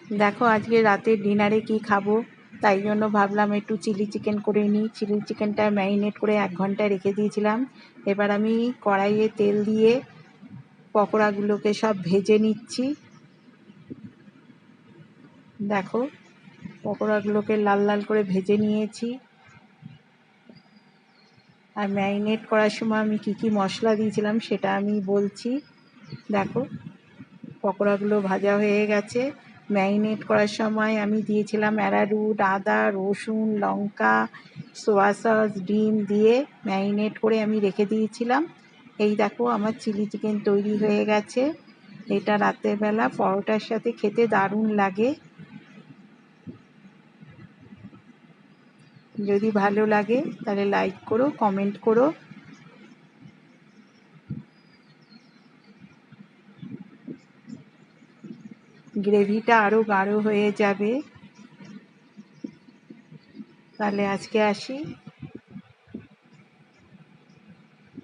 দেখো আজকে রাতের ডিনারে কি খাবো, তাই জন্য ভাবলাম একটু চিলি চিকেন করে নিই। চিলি চিকেনটা ম্যারিনেট করে 1 ঘন্টা রেখে দিয়েছিলাম। এবার আমি কড়াইয়ে তেল দিয়ে পকোড়াগুলোকে সব ভেজে নিচ্ছি। দেখো পকোড়াগুলোকে লাল লাল করে ভেজে নিয়েছি। আর ম্যারিনেট করার সময় আমি কি কি মশলা দিয়েছিলাম সেটা আমি বলছি। দেখো পকোড়াগুলো ভাজা হয়ে গেছে। ম্যারিনেট করার সময় আমি দিয়েছিলাম অ্যারারুট, আদা, রসুন, লঙ্কা, সোয়া সস, ডিম দিয়ে ম্যারিনেট করে আমি রেখে দিয়েছিলাম। এই দেখো আমার চিলি চিকেন তৈরি হয়ে গেছে। এটা রাতের বেলা পরোটার সাথে খেতে দারুণ লাগে। যদি ভালো লাগে তাহলে লাইক করো, কমেন্ট করো। গ্রেভিটা আরও গাঢ় হয়ে যাবে। তাহলে আজকে আসি।